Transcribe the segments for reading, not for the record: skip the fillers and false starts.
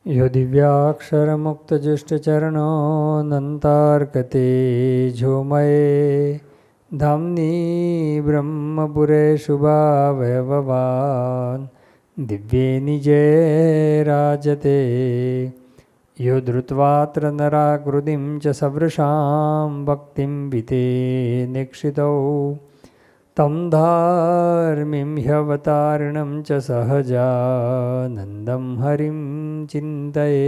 यो दिव्याक्षरमुक्तजुष्टचरणोऽनन्तार्कते झोमये धाम्नी ब्रह्मपुरे शुभावयववान् दिव्ये निजे राजते यो धृत्वात्र नराकृतिं च सवृषां भक्तिं विते निक्षितौ तं धार्मिं ह्यवतारिणं च सहजानन्दं हरिं चिन्तये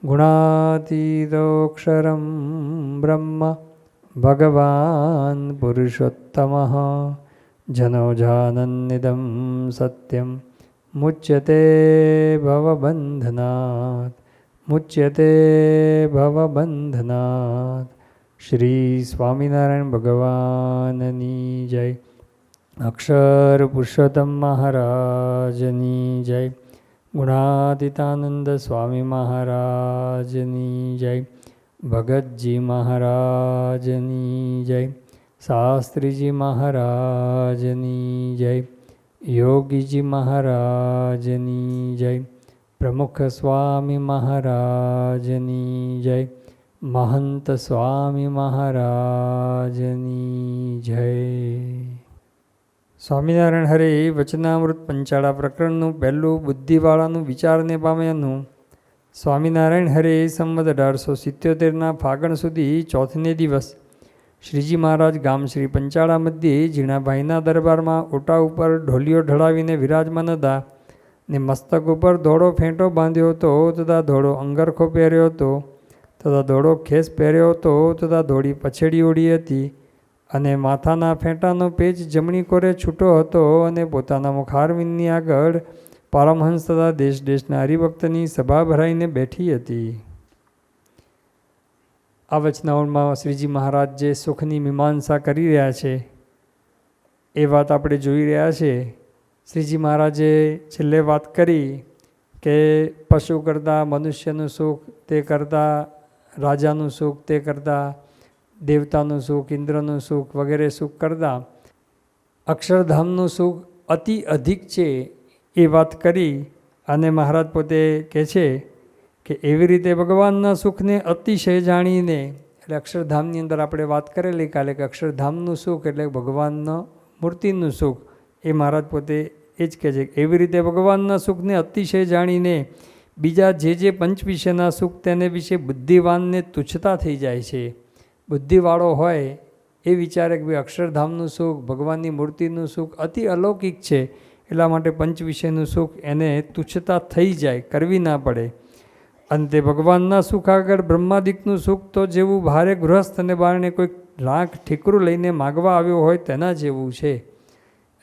गुणातीतोऽक्षरं ब्रह्म भगवान् पुरुषोत्तमः जनोजानन्निदं सत्यं मुच्यते भवबन्धनात् श्री स्वामिनारायण भगवाननी जय। अक्षर पुरुषोत्तम महाराजनी जय। गुणातीतानंद स्वामी महाराजनी जय। भगतजी महाराजनी जय। शास्त्रीजी महाराजनी जय। योगीजी महाराजनी जय। प्रमुख स्वामी महाराजनी जय। महंत स्वामी महाराजनी जय। स्वामीनारायण हरे वचनामृत पंचाळा प्रकरणનું પહેલું બુદ્ધિવાળાનું વિચારને પામ્યાનું સ્વામિનારાયણ હરે સંવત 1877ના ફાગણ સુધી ચોથને દિવસ શ્રીજી મહારાજ ગામ શ્રી પંચાળા મધ્યે ઝીણાભાઈના દરબારમાં ઓટા ઉપર ઢોલિયો ઢળાવીને વિરાજમાન હતા ને મસ્તક ઉપર ધોળો ફેંટો બાંધ્યો હતો તથા ધોળો અંગરખો પહેર્યો હતો તથા ધોળો ખેસ પહેર્યો હતો તથા ધોળી પછેડી ઓઢી હતી અને માથાના ફેંટાનો પેચ જમણી કોરે છૂટો હતો અને પોતાના મુખારવિંદની આગળ પારમહંસ તથા દેશ દેશના હરિભક્તની સભા ભરાઈને બેઠી હતી। આ વચનાઓમાં શ્રીજી મહારાજ જે સુખની મીમાંસા કરી રહ્યા છે એ વાત આપણે જોઈ રહ્યા છે। શ્રીજી મહારાજે છેલ્લે વાત કરી કે પશુ કરતાં મનુષ્યનું સુખ, તે કરતાં રાજાનું સુખ, તે કરતાં દેવતાનું સુખ, ઇન્દ્રનું સુખ વગેરે સુખ કરતાં અક્ષરધામનું સુખ અતિ અધિક છે એ વાત કરી અને મહારાજ પોતે કહે છે કે એવી રીતે ભગવાનના સુખને અતિશય જાણીને, એટલે અક્ષરધામની અંદર આપણે વાત કરેલી કાલે કે અક્ષરધામનું સુખ એટલે ભગવાનના મૂર્તિનું સુખ, એ મહારાજ પોતે એ જ કહે છે કે એવી રીતે ભગવાનના સુખને અતિશય જાણીને બીજા જે પંચ વિશેના સુખ તેને વિશે બુદ્ધિવાનને તુચ્છતા થઈ જાય છે। બુદ્ધિવાળો હોય એ વિચારે કે ભાઈ અક્ષરધામનું સુખ, ભગવાનની મૂર્તિનું સુખ અતિ અલૌકિક છે, એટલા માટે પંચ વિશેનું સુખ એને તુચ્છતા થઈ જાય, કરવી ના પડે। અંતે ભગવાનના સુખ આગળ બ્રહ્માદિકનું સુખ તો જેવું ભારે ગૃહસ્થને બારણે કોઈ રાખ ઠીકરું લઈને માગવા આવ્યો હોય તેના જેવું છે।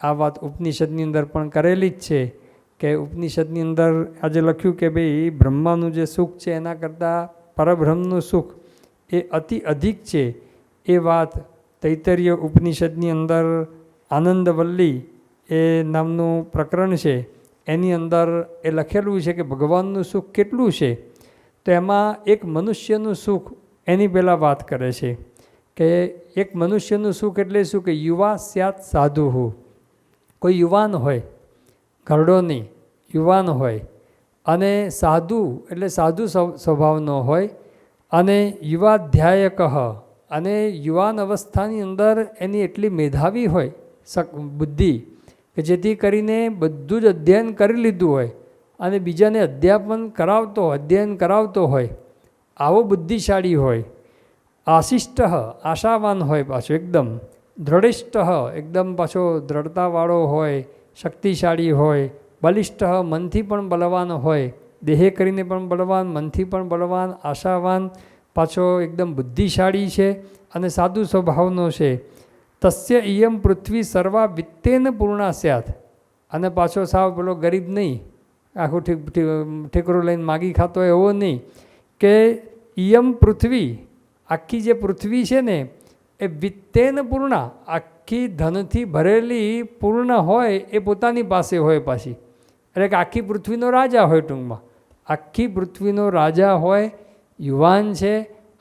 આ વાત ઉપનિષદની અંદર પણ કરેલી જ છે કે ઉપનિષદની અંદર આજે લખ્યું કે ભાઈ બ્રહ્માનું જે સુખ છે એના કરતાં પરબ્રહ્મનું સુખ એ અતિ અધિક છે। એ વાત તૈતરીય ઉપનિષદની અંદર આનંદવલ્લી એ નામનું પ્રકરણ છે એની અંદર એ લખેલું છે કે ભગવાનનું સુખ કેટલું છે। તો એમાં એક મનુષ્યનું સુખ એની પહેલાં વાત કરે છે કે એક મનુષ્યનું સુખ એટલે શું કે યુવા સ્યાત સાધુ, કોઈ યુવાન હોય, ઘરડો નહીં, યુવાન હોય અને સાધુ એટલે સાધુ સ્વભાવનો હોય અને યુવાધ્યાયક અને યુવાન અવસ્થાની અંદર એની એટલી મેધાવી હોય બુદ્ધિ કે જેથી કરીને બધું જ અધ્યયન કરી લીધું હોય અને બીજાને અધ્યયન કરાવતો હોય, આવો બુદ્ધિશાળી હોય। આશિષ્ટ આશાવાન હોય, પાછો એકદમ દ્રઢિષ્ઠ એકદમ પાછો દ્રઢતાવાળો હોય, શક્તિશાળી હોય, બલિષ્ઠ મનથી પણ બલવાન હોય, દેહે કરીને પણ બલવાન, મનથી પણ બલવાન, આશાવાન, પાછો એકદમ બુદ્ધિશાળી છે અને સાધુ સ્વભાવનો છે। તસ્ય ઇયમ પૃથ્વી સર્વા વિત્તેન પૂર્ણા સ્યાત, અને પાછો સાવ પેલો ગરીબ નહીં, આખું ઠેકરું લઈને માગી ખાતો એવો નહીં કે ઇયમ પૃથ્વી, આખી જે પૃથ્વી છે ને એ વિત્તેન પૂર્ણા, આખી ધનથી ભરેલી પૂર્ણ હોય એ પોતાની પાસે હોય પાછી, એટલે કે આખી પૃથ્વીનો રાજા હોય, ટૂંકમાં આખી પૃથ્વીનો રાજા હોય, યુવાન છે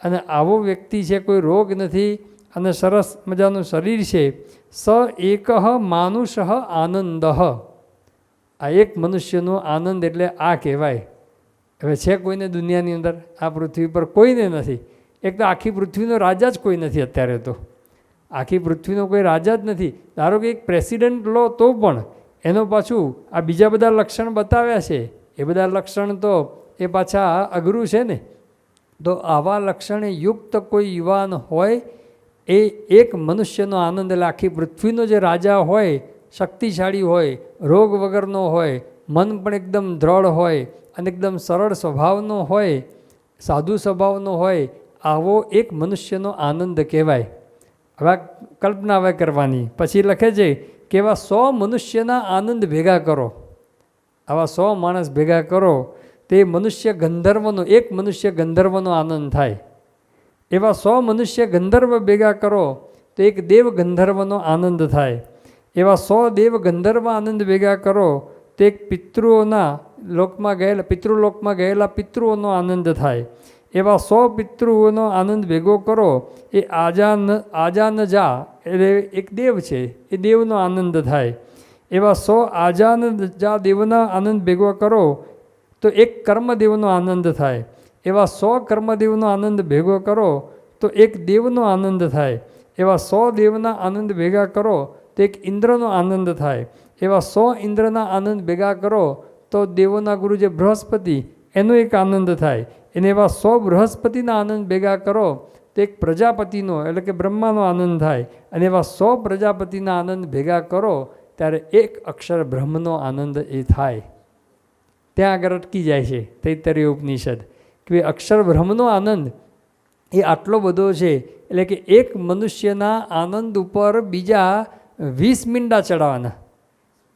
અને આવો વ્યક્તિ છે, કોઈ રોગ નથી અને સરસ મજાનું શરીર છે। સ એક માનુષ આનંદ, આ એક મનુષ્યનો આનંદ એટલે આ કહેવાય હવે છે કોઈને દુનિયાની અંદર? આ પૃથ્વી પર કોઈને નથી. એક તો આખી પૃથ્વીનો રાજા જ કોઈ નથી અત્યારે. તો આખી પૃથ્વીનો કોઈ રાજા જ નથી. ધારો કે એક પ્રેસિડેન્ટ લો તો પણ એનો પાછું આ બીજા બધા લક્ષણ બતાવ્યા છે. એ બધા લક્ષણ તો એ પાછા અઘરું છે ને. તો આવા લક્ષણે યુક્ત કોઈ યુવાન હોય એ એક મનુષ્યનો આનંદ, એટલે આખી પૃથ્વીનો જે રાજા હોય, શક્તિશાળી હોય, રોગ વગરનો હોય, મન પણ એકદમ દ્રઢ હોય અને એકદમ સરળ સ્વભાવનો હોય, સાધુ સ્વભાવનો હોય, આવો એક મનુષ્યનો આનંદ કહેવાય. હવે કલ્પના હવે કરવાની. પછી લખે છે કે એવા 100 મનુષ્યના આનંદ ભેગા કરો. આવા 100 માણસ ભેગા કરો તે મનુષ્ય ગંધર્વનો, એક મનુષ્ય ગંધર્વનો આનંદ થાય. એવા 100 મનુષ્ય ગંધર્વ ભેગા કરો તો એક દેવ ગંધર્વનો આનંદ થાય. એવા 100 દેવ ગંધર્વ આનંદ ભેગા કરો તો એક પિતૃઓના લોકમાં ગયેલા, પિતૃલોકમાં ગયેલા પિતૃઓનો આનંદ થાય. એવા 100 પિતૃઓનો આનંદ ભેગો કરો એ આજાનજા, એટલે એક દેવ છે, એ દેવનો આનંદ થાય. એવા 100 આજાનજા દેવના આનંદ ભેગો કરો તો એક કર્મદેવનો આનંદ થાય. એવા 100 કર્મદેવનો આનંદ ભેગો કરો તો એક દેવનો આનંદ થાય. એવા 100 દેવના આનંદ ભેગા કરો તો એક ઇન્દ્રનો આનંદ થાય. એવા 100 ઇન્દ્રના આનંદ ભેગા કરો તો દેવોના ગુરુ જે બૃહસ્પતિ, એનો એક આનંદ થાય. એને એવા 100 બૃહસ્પતિના આનંદ ભેગા કરો તો એક પ્રજાપતિનો, એટલે કે બ્રહ્માનો આનંદ થાય. અને એવા 100 પ્રજાપતિના આનંદ ભેગા કરો ત્યારે એક અક્ષર બ્રહ્મનો આનંદ એ થાય. ત્યાં આગળ અટકી જાય છે તૈત્તરીય ઉપનિષદ કે અક્ષર બ્રહ્મનો આનંદ એ આટલો બધો છે. એટલે કે એક મનુષ્યના આનંદ ઉપર બીજા 20 મીંડા ચડાવવાના.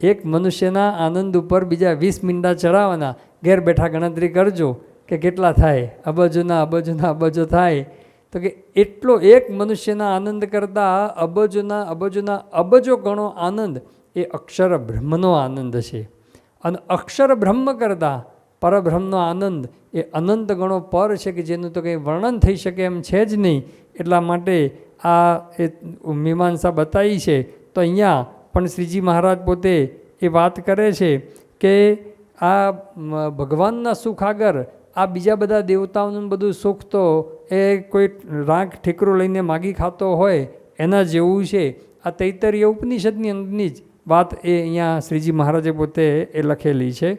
એક મનુષ્યના આનંદ ઉપર બીજા 20 મીંડા ચડાવવાના. ઘેર બેઠા ગણતરી કરજો કે કેટલા થાય. અબજોના અબજોના અબજો થાય. તો કે એટલો એક મનુષ્યના આનંદ કરતાં અબજોના અબજો ગણો આનંદ એ અક્ષર બ્રહ્મનો આનંદ છે. અને અક્ષર બ્રહ્મ કરતાં પરબ્રહ્મનો આનંદ એ અનંત ગણો પર છે કે જેનું તો કંઈ વર્ણન થઈ શકે એમ છે જ નહીં. એટલા માટે આ એ મીમાંસા બતાવી છે. તો અહીંયા પણ શ્રીજી મહારાજ પોતે એ વાત કરે છે કે આ ભગવાનના સુખ આગળ આ બીજા બધા દેવતાઓનું બધું સુખ તો એ કોઈ રાંક ઠીકરો લઈને માગી ખાતો હોય એના જેવું છે. આ તૈત્તરીય ઉપનિષદની અંદરની જ વાત એ અહીંયા શ્રીજી મહારાજે પોતે એ લખેલી છે.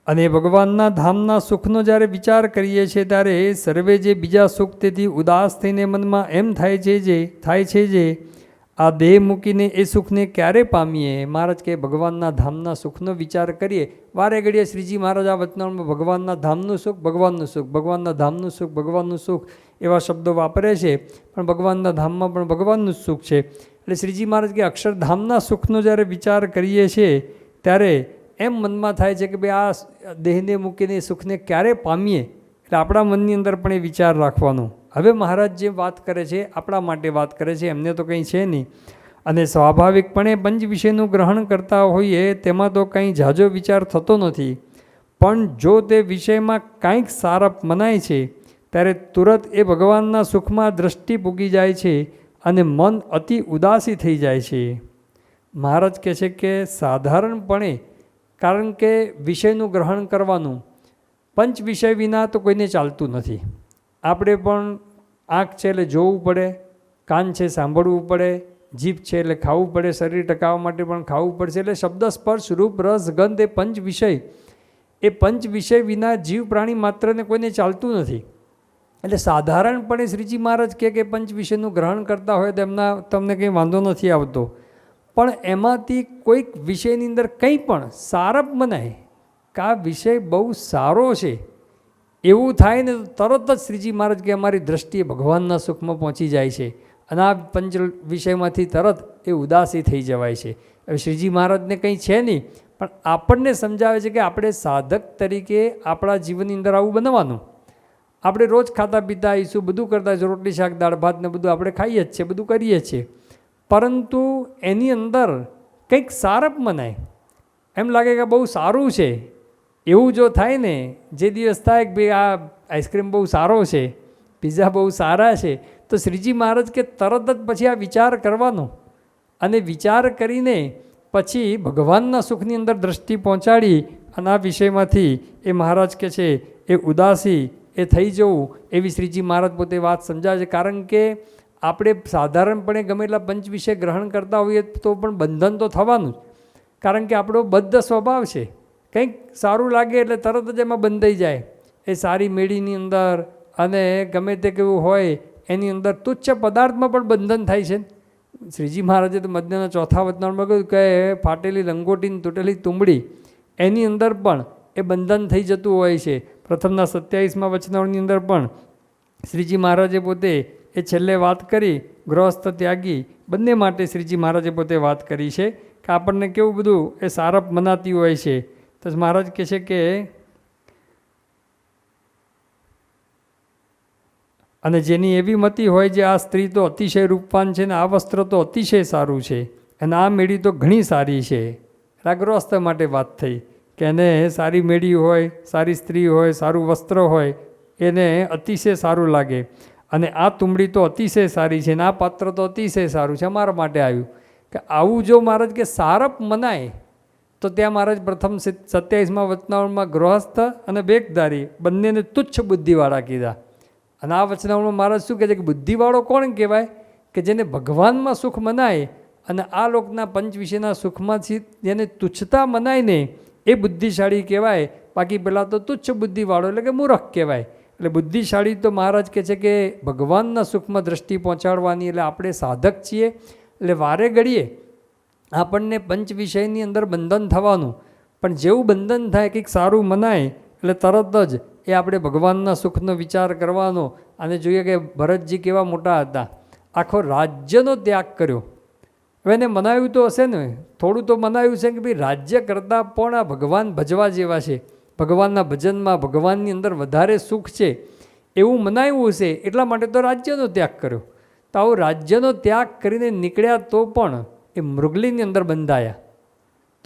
અને ભગવાનના ધામના સુખનો જ્યારે વિચાર કરીએ છીએ ત્યારે સર્વે જે બીજા સુખ તેથી ઉદાસ થઈને મનમાં એમ થાય છે જે આ દેહ મૂકીને એ સુખને ક્યારે પામીએ. મહારાજ કે ભગવાનના ધામના સુખનો વિચાર કરીએ. વારે ઘડીએ શ્રીજી મહારાજ આ વચનામાં ભગવાનના ધામનું સુખ, ભગવાનનું સુખ, ભગવાનના ધામનું સુખ, ભગવાનનું સુખ એવા શબ્દો વાપરે છે. પણ ભગવાનના ધામમાં પણ ભગવાનનું સુખ છે. એટલે શ્રીજી મહારાજ કે અક્ષરધામના સુખનો જ્યારે વિચાર કરીએ છીએ ત્યારે એમ મનમાં થાય છે કે ભાઈ આ દેહને મૂકીને સુખને ક્યારે પામીએ. એટલે આપણા મનની અંદર પણ એ વિચાર રાખવાનો. હવે મહારાજ જે વાત કરે છે આપણા માટે વાત કરે છે, એમને તો કંઈ છે નહીં. અને સ્વાભાવિકપણે પંચ વિષયનું ગ્રહણ કરતા હોઈએ તેમાં તો કંઈ ઝાઝો વિચાર થતો નથી. પણ જો તે વિષયમાં કાંઈક સારપ મનાય છે ત્યારે તુરત એ ભગવાનના સુખમાં દૃષ્ટિ પૂગી જાય છે અને મન અતિ ઉદાસી થઈ જાય છે. મહારાજ કહે છે કે સાધારણપણે, કારણ કે વિષયનું ગ્રહણ કરવાનું પંચ વિષય વિના તો કોઈને ચાલતું નથી. આપણે પણ આંખ છે એટલે જોવું પડે, કાન છે સાંભળવું પડે, જીભ છે એટલે ખાવું પડે, શરીર ટકાવવા માટે પણ ખાવું પડશે. એટલે શબ્દ, સ્પર્શ, રૂપ, રસ, ગંધ એ પંચ વિષય, એ પંચ વિષય વિના જીવ પ્રાણી માત્રને કોઈને ચાલતું નથી. એટલે સાધારણપણે શ્રીજી મહારાજ કે પંચ વિષયનું ગ્રહણ કરતા હોય તો તમને કંઈ વાંધો નથી આવતો. પણ એમાંથી કોઈક વિષયની અંદર કંઈ પણ સારપ મનાય કે આ વિષય બહુ સારો છે એવું થાય ને તો તરત જ શ્રીજી મહારાજ કે અમારી દ્રષ્ટિએ ભગવાનના સુખમાં પહોંચી જાય છે અને આ પંચ વિષયમાંથી તરત એ ઉદાસી થઈ જવાય છે. હવે શ્રીજી મહારાજને કંઈ છે નહીં, પણ આપણને સમજાવે છે કે આપણે સાધક તરીકે આપણા જીવનની અંદર આવું બનવાનું. આપણે રોજ ખાતા પીતા આવીશું, બધું કરતા હોઈશું, રોટલી શાક દાળ ભાત ને બધું આપણે ખાઈએ જ છીએ, બધું કરીએ છીએ. પરંતુ એની અંદર કંઈક સારપ મનાય, એમ લાગે કે બહુ સારું છે એવું જો થાય ને, જે દિવસ થાય કે ભાઈ આ આઈસ્ક્રીમ બહુ સારો છે, પીઝા બહુ સારા છે, તો શ્રીજી મહારાજ કે તરત જ પછી આ વિચાર કરવાનો અને વિચાર કરીને પછી ભગવાનના સુખની અંદર દ્રષ્ટિ પહોંચાડી અને આ વિષયમાંથી એ મહારાજ કહે છે એ ઉદાસી એ થઈ જવું, એવી શ્રીજી મહારાજ પોતે વાત સમજાવે છે. કારણ કે આપણે સાધારણપણે ગમે એટલા પંચ વિષય ગ્રહણ કરતા હોઈએ તો પણ બંધન તો થવાનું જ. કારણ કે આપણો બદ્ધ સ્વભાવ છે, કંઈક સારું લાગે એટલે તરત જ એમાં બંધાઈ જાય. એ સારી મેળીની અંદર અને ગમે તે કેવું હોય એની અંદર તુચ્છ પદાર્થમાં પણ બંધન થાય છે. શ્રીજી મહારાજે તો મધ્યના ચોથા વચનામાં કહ્યું કે ફાટેલી લંગોટીની તૂટેલી તુંબડી એની અંદર પણ એ બંધન થઈ જતું હોય છે. પ્રથમના 27મા વચનાની અંદર પણ શ્રીજી મહારાજે પોતે એ છેલ્લે વાત કરી, ગૃહસ્થ ત્યાગી બંને માટે શ્રીજી મહારાજે પોતે વાત કરી છે કે આપણને કેવું બધું એ સારપ મનાતી હોય છે. તો મહારાજ કહે છે કે અને જેની એવી મતિ હોય જે આ સ્ત્રી તો અતિશય રૂપવાન છે ને આ વસ્ત્ર તો અતિશય સારું છે અને આ મેળી તો ઘણી સારી છે. ગૃહસ્થ માટે વાત થઈ કે એને સારી મેળી હોય, સારી સ્ત્રી હોય, સારું વસ્ત્ર હોય, એને અતિશય સારું લાગે અને આ તુંબડી તો અતિશય સારી છે ને આ પાત્ર તો અતિશય સારું છે. અમારા માટે આવ્યું કે આવું જો મહારાજ કે સારપ મનાય તો ત્યાં મહારાજ પ્રથમ 27મા વચનાવળમાં ગૃહસ્થ અને બેકધારી બંનેને તુચ્છ બુદ્ધિવાળા કીધા. અને આ વચનાવળમાં મહારાજ શું કહે છે કે બુદ્ધિવાળો કોણ કહેવાય? કે જેને ભગવાનમાં સુખ મનાય અને આ લોકના પંચ વિષયના સુખમાંથી જેને તુચ્છતા મનાય ને એ બુદ્ધિશાળી કહેવાય. બાકી પહેલાં તો તુચ્છ બુદ્ધિવાળો એટલે કે મૂર્ખ કહેવાય. એટલે બુદ્ધિશાળી તો મહારાજ કહે છે કે ભગવાનના સુખમાં દ્રષ્ટિ પહોંચાડવાની. એટલે આપણે સાધક છીએ એટલે વારે ઘડીએ આપણને પંચ વિષયની અંદર બંધન થવાનું, પણ જેવું બંધન થાય કંઈક સારું મનાય એટલે તરત જ એ આપણે ભગવાનના સુખનો વિચાર કરવાનો. અને જોઈએ કે ભરતજી કેવા મોટા હતા, આખો રાજ્યનો ત્યાગ કર્યો. હવે એને મનાવ્યું તો હશે ને, થોડું તો મનાવ્યું છે કે ભાઈ રાજ્ય કરતાં પણ આ ભગવાન ભજવા જેવા છે, ભગવાનના ભજનમાં ભગવાનની અંદર વધારે સુખ છે એવું મનાવ્યું હશે, એટલા માટે તો રાજ્યનો ત્યાગ કર્યો. તો આવો રાજ્યનો ત્યાગ કરીને નીકળ્યા તો પણ એ મૃગલીની અંદર બંધાયા.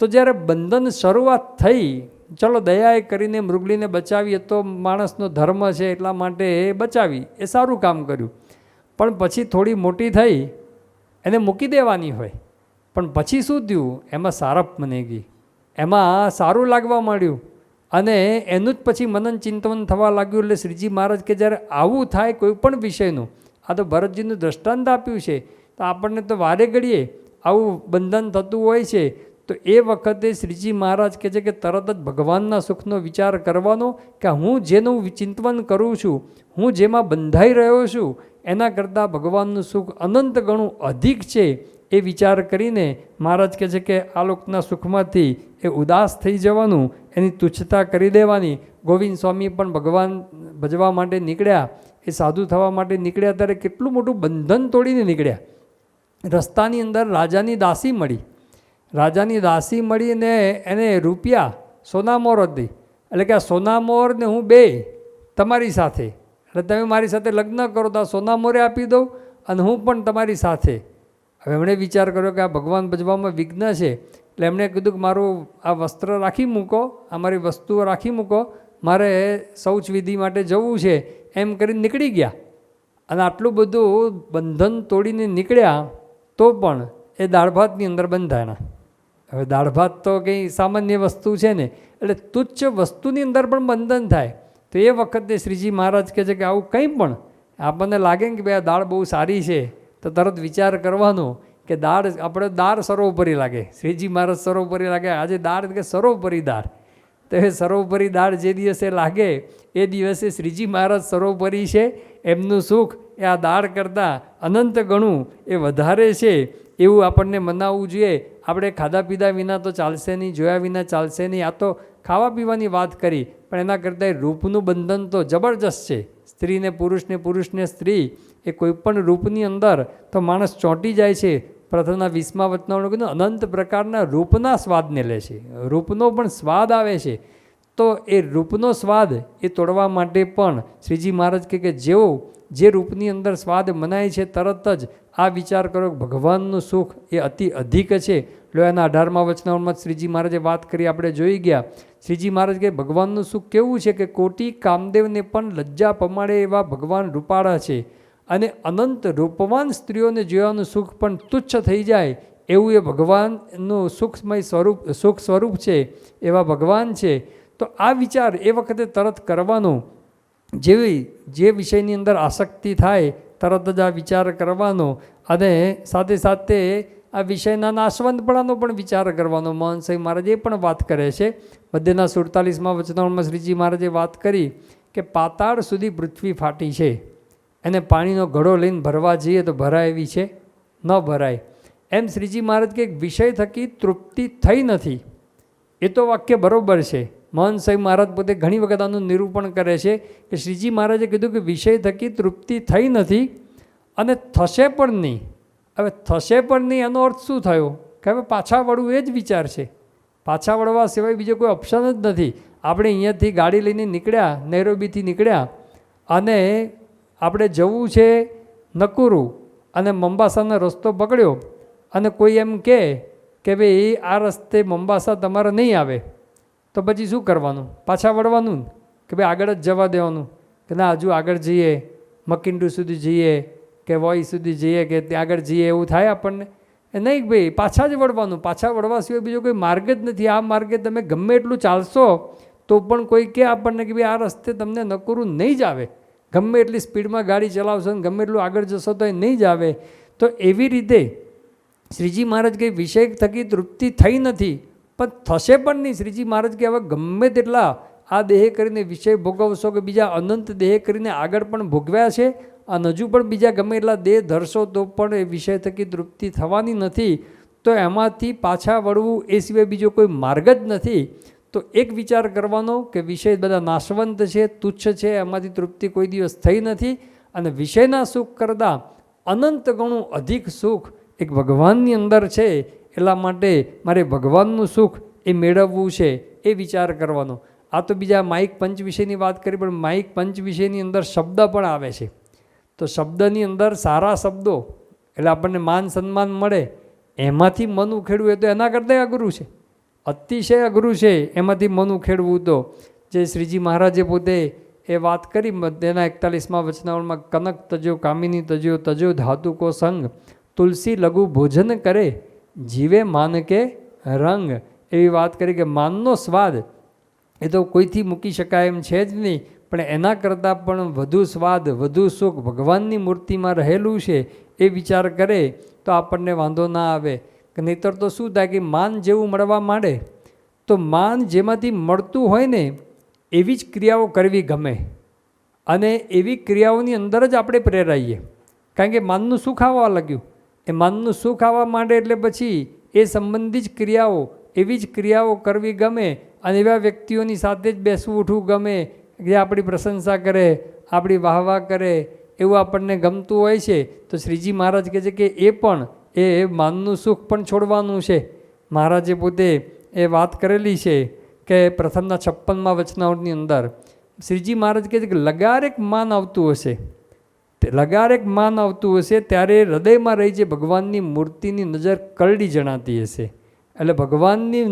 તો જ્યારે બંધન શરૂઆત થઈ, ચલો દયાએ કરીને મૃગલીને બચાવી, તો માણસનો ધર્મ છે એટલા માટે એ બચાવી, એ સારું કામ કર્યું. પણ પછી થોડી મોટી થઈ એને મૂકી દેવાની હોય, પણ પછી શું થયું? એમાં સારપ બની ગઈ, એમાં સારું લાગવા માંડ્યું અને એનું જ પછી મનન ચિંતન થવા લાગ્યું. એટલે શ્રીજી મહારાજ કે જ્યારે આવું થાય કોઈ પણ વિષયનું, આ તો ભરતજીનું દ્રષ્ટાંત આપ્યું છે, તો આપણને તો વારે ઘડીએ આવું બંધન થતું હોય છે. તો એ વખતે શ્રીજી મહારાજ કહે છે કે તરત જ ભગવાનના સુખનો વિચાર કરવાનો કે હું જેનું ચિંતન કરું છું, હું જેમાં બંધાઈ રહ્યો છું એના કરતાં ભગવાનનું સુખ અનંત ગણું અધિક છે એ વિચાર કરીને મહારાજ કહે છે કે આ લોકના સુખમાંથી એ ઉદાસ થઈ જવાનું, એની તુચ્છતા કરી દેવાની. ગોવિંદ સ્વામી પણ ભગવાન ભજવા માટે નીકળ્યા, એ સાધુ થવા માટે નીકળ્યા ત્યારે કેટલું મોટું બંધન તોડીને નીકળ્યા. રસ્તાની અંદર રાજાની દાસી મળી, રાજાની દાસી મળીને એને રૂપિયા સોનામોર હતી. એટલે કે આ સોનામોર ને હું બે તમારી સાથે, એટલે તમે મારી સાથે લગ્ન કરો તો આ સોનામોરે આપી દઉં અને હું પણ તમારી સાથે. હવે એમણે વિચાર કર્યો કે આ ભગવાન ભજવામાં વિઘ્ન છે, એટલે એમણે કીધું કે મારું આ વસ્ત્ર રાખી મૂકો, આ મારી વસ્તુઓ રાખી મૂકો, મારે શૌચ વિધિ માટે જવું છે, એમ કરીને નીકળી ગયા. અને આટલું બધું બંધન તોડીને નીકળ્યા તો પણ એ દાળ ભાતની અંદર બંધાણા. હવે દાળ ભાત તો કંઈ સામાન્ય વસ્તુ છે ને, એટલે તુચ્છ વસ્તુની અંદર પણ બંધન થાય. તો એ વખતે શ્રીજી મહારાજ કહે છે કે આવું કંઈ પણ આપણને લાગે ને કે ભાઈ આ દાળ બહુ સારી છે, તો તરત વિચાર કરવાનો કે દાળ આપણે દાળ સર્વોપરી લાગે. શ્રીજી મહારાજ સર્વોપરી લાગે, આજે દાળ કે સર્વોપરી દાળ. તો એ સર્વોપરી દાળ જે દિવસે લાગે એ દિવસે શ્રીજી મહારાજ સર્વોપરી છે, એમનું સુખ એ આ દાળ કરતાં અનંત ગણું એ વધારે છે એવું આપણને મનાવવું જોઈએ. આપણે ખાધા પીધા વિના તો ચાલશે નહીં, જોયા વિના ચાલશે નહીં. આ તો ખાવા પીવાની વાત કરી, પણ એના કરતાં રૂપનું બંધન તો જબરજસ્ત છે. સ્ત્રીને પુરુષને, પુરુષને સ્ત્રી, એ કોઈપણ રૂપની અંદર તો માણસ ચોંટી જાય છે. પ્રથમના 20મા વચનાવળમાં કીધું અનંત પ્રકારના રૂપના સ્વાદને લે છે, રૂપનો પણ સ્વાદ આવે છે. તો એ રૂપનો સ્વાદ એ તોડવા માટે પણ શ્રીજી મહારાજ કહે કે જેવો જે રૂપની અંદર સ્વાદ મનાય છે તરત જ આ વિચાર કરો કે ભગવાનનું સુખ એ અતિ અધિક છે. લોયાના 18મા વચનાવળમાં શ્રીજી મહારાજે વાત કરી, આપણે જોઈ ગયા. શ્રીજી મહારાજ કહે ભગવાનનું સુખ કેવું છે કે કોટી કામદેવને પણ લજ્જા પમાડે એવા ભગવાન રૂપાળા છે, અને અનંત રૂપવાન સ્ત્રીઓને જોવાનું સુખ પણ તુચ્છ થઈ જાય એવું એ ભગવાનનું સુખમય સુખ સ્વરૂપ છે, એવા ભગવાન છે. તો આ વિચાર એ વખતે તરત કરવાનો, જે વિષયની અંદર આસક્તિ થાય તરત જ આ વિચાર કરવાનો, અને સાથે સાથે આ વિષયના નાશવંતપણાનો પણ વિચાર કરવાનો. મોહન સાંઈ મહારાજ એ પણ વાત કરે છે. મધ્યના 47માં વચનામૃતમાં શ્રીજી મહારાજે વાત કરી કે પાતાળ સુધી પૃથ્વી ફાટી છે, એને પાણીનો ઘડો લઈને ભરવા જઈએ તો ભરાય એવી છે? ન ભરાય. એમ શ્રીજી મહારાજ કે વિષય થકી તૃપ્તિ થઈ નથી. એ તો વાક્ય બરાબર છે. મોહન સાંઈ મહારાજ પોતે ઘણી વખત આનું નિરૂપણ કરે છે કે શ્રીજી મહારાજે કીધું કે વિષય થકી તૃપ્તિ થઈ નથી અને થશે પણ નહીં. હવે થશે પણ નહીં એનો અર્થ શું થયો? કે હવે પાછા વળવું એ જ વિચાર છે. પાછા વળવા સિવાય બીજો કોઈ ઓપ્શન જ નથી. આપણે અહીંયાથી ગાડી લઈને નીકળ્યા, નૈરોબીથી નીકળ્યા, અને આપણે જવું છે નકુરુ, અને મંબાસાનો રસ્તો પકડ્યો, અને કોઈ એમ કે ભાઈ આ રસ્તે મંબાસા તમારે નહીં આવે, તો પછી શું કરવાનું? પાછા વળવાનું કે ભાઈ આગળ જ જવા દેવાનું? કે ના, હજુ આગળ જઈએ, મકિન્ડુ સુધી જઈએ કે વોઈ સુધી જઈએ કે ત્યાં આગળ જઈએ, એવું થાય આપણને? એ નહીં ભાઈ, પાછા જ વળવાનું. પાછા વળવા સિવાય બીજો કોઈ માર્ગ જ નથી. આ માર્ગે તમે ગમે એટલું ચાલશો તો પણ કોઈ કહે આપણને કે ભાઈ આ રસ્તે તમને નકરું નહીં જ આવે. ગમે એટલી સ્પીડમાં ગાડી ચલાવશો ને ગમે એટલું આગળ જશો તો એ નહીં જ આવે. તો એવી રીતે શ્રીજી મહારાજ કંઈ વિષય થકી તૃપ્તિ થઈ નથી, પણ થશે પણ નહીં. શ્રીજી મહારાજ કે હવે ગમે તેટલા આ દેહ કરીને વિષય ભોગવશો કે બીજા અનંત દેહ કરીને આગળ પણ ભોગવ્યા છે, અને હજુ પણ બીજા ગમે એટલા દેહ ધરશો તો પણ એ વિષય થકી તૃપ્તિ થવાની નથી. તો એમાંથી પાછા વળવું એ સિવાય બીજો કોઈ માર્ગ જ નથી. તો એક વિચાર કરવાનો કે વિષય બધા નાશવંત છે, તુચ્છ છે, એમાંથી તૃપ્તિ કોઈ દિવસ થઈ નથી, અને વિષયના સુખ કરતાં અનંત ગણું અધિક સુખ એક ભગવાનની અંદર છે. એટલા માટે મારે ભગવાનનું સુખ એ મેળવવું છે, એ વિચાર કરવાનો. આ તો બીજા માઇક પંચ વિષયની વાત કરી, પણ માઇક પંચ વિષયની અંદર શબ્દ પણ આવે છે. તો શબ્દની અંદર સારા શબ્દો એટલે આપણને માન સન્માન મળે, એમાંથી મન ઉખેડવું એ તો એના કરતાં અઘરું છે, અતિશય અઘરું છે એમાંથી મન ઉખેડવું. તો જે શ્રીજી મહારાજે પોતે એ વાત કરી તેના 41માં વચનાવળમાં, કનક તજો કામિની તજો તજો ધાતુ કો સંગ, તુલસી લઘુ ભોજન કરે જીવે માન કે રંગ. એવી વાત કરી કે માનનો સ્વાદ એ તો કોઈથી મૂકી શકાય એમ છે જ નહીં, પણ એના કરતાં પણ વધુ સ્વાદ, વધુ સુખ ભગવાનની મૂર્તિમાં રહેલું છે. એ વિચાર કરે તો આપણને વાંધો ના આવે. નહીંતર તો શું થાય કે માન જેવું મળવા માંડે તો માન જેમાંથી મળતું હોય ને એવી જ ક્રિયાઓ કરવી ગમે, અને એવી ક્રિયાઓની અંદર જ આપણે પ્રેરાઈએ. કારણ કે માનનું સુખ આવવા લાગ્યું, એ માનનું સુખ આવવા માંડે એટલે પછી એ સંબંધી જ ક્રિયાઓ, એવી જ ક્રિયાઓ કરવી ગમે, અને એવા વ્યક્તિઓની સાથે જ બેસવું ઉઠવું ગમે, જે આપણી પ્રશંસા કરે, આપણી વાહવાહ કરે, એવું આપણને ગમતું હોય છે. તો શ્રીજી મહારાજ કહે છે કે એ પણ એ માનનું સુખ પણ છોડવાનું છે. મહારાજે પોતે એ વાત કરેલી છે કે પ્રથમના 56માં વચનાવળની અંદર શ્રીજી મહારાજ કહે છે કે લગારેક માન આવતું હશે, લગારેક માન આવતું હશે ત્યારે હૃદયમાં રહી જે ભગવાનની મૂર્તિની નજર કરડી જણાતી હશે. એટલે ભગવાનની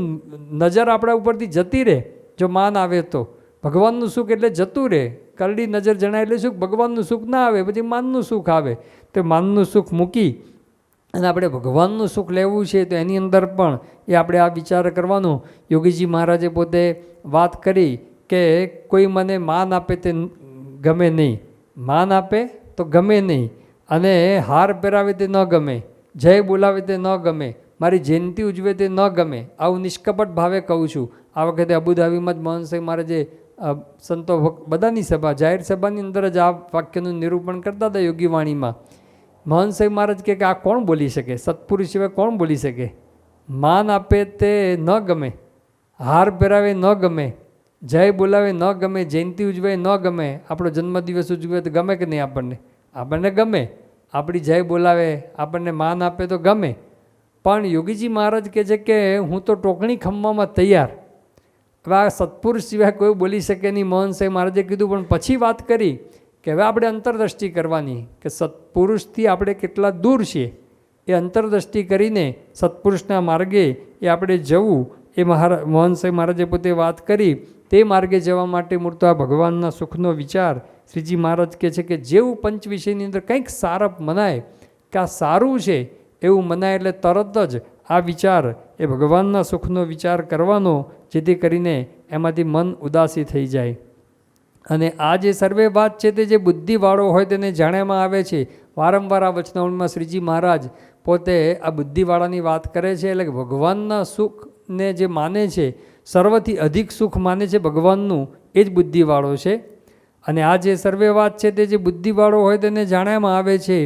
નજર આપણા ઉપરથી જતી રહે જો માન આવે તો. ભગવાનનું સુખ એટલે જતું રહે, કરડી નજર જણાય એટલે સુખ, ભગવાનનું સુખ ના આવે પછી માનનું સુખ આવે. તો માનનું સુખ મૂકી અને આપણે ભગવાનનું સુખ લેવું છે, તો એની અંદર પણ એ આપણે આ વિચાર કરવાનો. યોગીજી મહારાજે પોતે વાત કરી કે કોઈ મને માન આપે તે ગમે નહીં, માન આપે તો ગમે નહીં, અને હાર પહેરાવે તે ન ગમે, જય બોલાવે તે ન ગમે, મારી જયંતિ ઉજવે તે ન ગમે. આવું નિષ્કપટ ભાવે કહું છું. આ વખતે અબુધાબીમાં જ મોહન સાંઈ મહારાજે સંતો બધાની સભા, જાહેર સભાની અંદર જ આ વાક્યનું નિરૂપણ કરતા હતા યોગીવાણીમાં. મોહન સાંઈ મહારાજ કે આ કોણ બોલી શકે? સત્પુરુષ સિવાય કોણ બોલી શકે? માન આપે તે ન ગમે, હાર પહેરાવે ન ગમે, જય બોલાવે ન ગમે, જયંતિ ઉજવે ન ગમે. આપણો જન્મદિવસ ઉજવે તો ગમે કે નહીં? આપણને આપણને ગમે. આપણી જય બોલાવે, આપણને માન આપે તો ગમે. પણ યોગીજી મહારાજ કહે છે કે હું તો ટોકણી ખમવામાં તૈયાર. હવે આ સત્પુરુષ સિવાય કોઈ બોલી શકે નહીં, મોહન સાંઈ મહારાજે કીધું. પણ પછી વાત કરી કે હવે આપણે અંતરદ્રષ્ટિ કરવાની કે સત્પુરુષથી આપણે કેટલા દૂર છીએ. એ અંતરદ્રષ્ટિ કરીને સત્પુરુષના માર્ગે એ આપણે જવું, એ મોહન સાંઈ મહારાજે પોતે વાત કરી. તે માર્ગે જવા માટે મૂળતો આ ભગવાનના સુખનો વિચાર શ્રીજી મહારાજ કહે છે કે જેવું પંચ વિષયની અંદર કંઈક સારપ મનાય કે આ સારું છે, એવું મનાય એટલે તરત જ આ વિચાર એ ભગવાનના સુખનો વિચાર કરવાનો, જેથી કરીને એમાંથી મન ઉદાસી થઈ જાય. અને આ જે સર્વે વાત છે તે જે બુદ્ધિવાળો હોય તેને જાણ્યામાં આવે છે. વારંવાર આ વચનાવળીમાં શ્રીજી મહારાજ પોતે આ બુદ્ધિવાળાની વાત કરે છે. એટલે ભગવાનના સુખને જે માને છે, સર્વથી અધિક સુખ માને છે ભગવાનનું, એ જ બુદ્ધિવાળો છે. અને આ જે સર્વે વાત છે તે જે બુદ્ધિવાળો હોય તેને જાણ્યામાં આવે છે.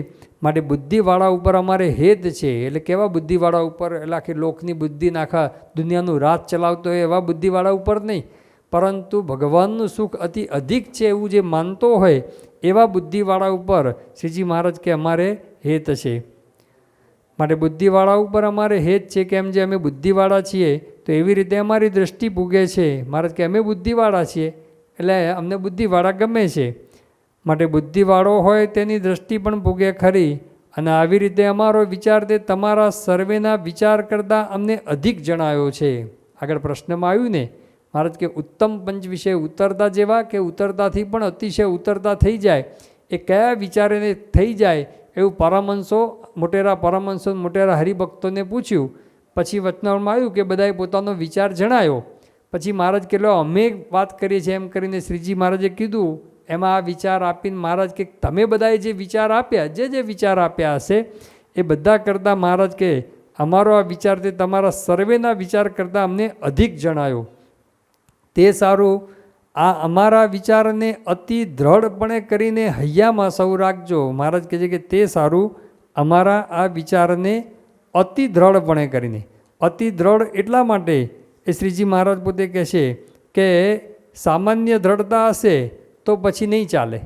માટે બુદ્ધિવાળા ઉપર અમારે હેત છે. એટલે કેવા બુદ્ધિવાળા ઉપર? એટલે આખી લોકની બુદ્ધિ, આખા દુનિયાનું રાજ ચલાવતો હોય એવા બુદ્ધિવાળા ઉપર નહીં, પરંતુ ભગવાનનું સુખ અતિ અધિક છે એવું જે માનતો હોય એવા બુદ્ધિવાળા ઉપર શ્રીજી મહારાજ કે અમારે હેત છે. માટે બુદ્ધિવાળા ઉપર અમારે હેત છે. કેમ? જે અમે બુદ્ધિવાળા છીએ તો એવી રીતે અમારી દૃષ્ટિ પૂગે છે. મહારાજ કે અમે બુદ્ધિવાળા છીએ એટલે અમને બુદ્ધિવાળા ગમે છે. માટે બુદ્ધિવાળો હોય તેની દૃષ્ટિ પણ પૂગે ખરી. અને આવી રીતે અમારો વિચાર તે તમારા સર્વેના વિચાર કરતાં અમને અધિક જણાયો છે. આગળ પ્રશ્નમાં આવ્યું ને મહારાજ કે ઉત્તમ પંચ વિશે ઉતરતા જેવા કે ઉતરતાથી પણ અતિશય ઉતરતા થઈ જાય, એ કયા વિચારેને થઈ જાય એવું પરમહંસો, મોટેરા હરિભક્તોને પૂછ્યું. પછી વચનાવળમાં આવ્યું કે બધાએ પોતાનો વિચાર જણાયો. પછી મહારાજ કે અમે વાત કરીએ છીએ એમ કરીને શ્રીજી મહારાજે કીધું. એમાં આ વિચાર આપીને મહારાજ કે તમે બધાએ જે વિચાર આપ્યા, જે વિચાર આપ્યા હશે એ બધા કરતાં મહારાજ કે અમારો આ વિચાર તે તમારા સર્વેના વિચાર કરતાં અમને અધિક જણાયો. તે સારું, આ અમારા વિચારને અતિ દ્રઢપણે કરીને હૈયામાં સૌ રાખજો. મહારાજ કહે છે કે તે સારું, અમારા આ વિચારને અતિ દ્રઢપણે કરીને. અતિ દ્રઢ એટલા માટે એ શ્રીજી મહારાજ પોતે કહે છે કે સામાન્ય દ્રઢતા હશે તો પછી નહીં ચાલે.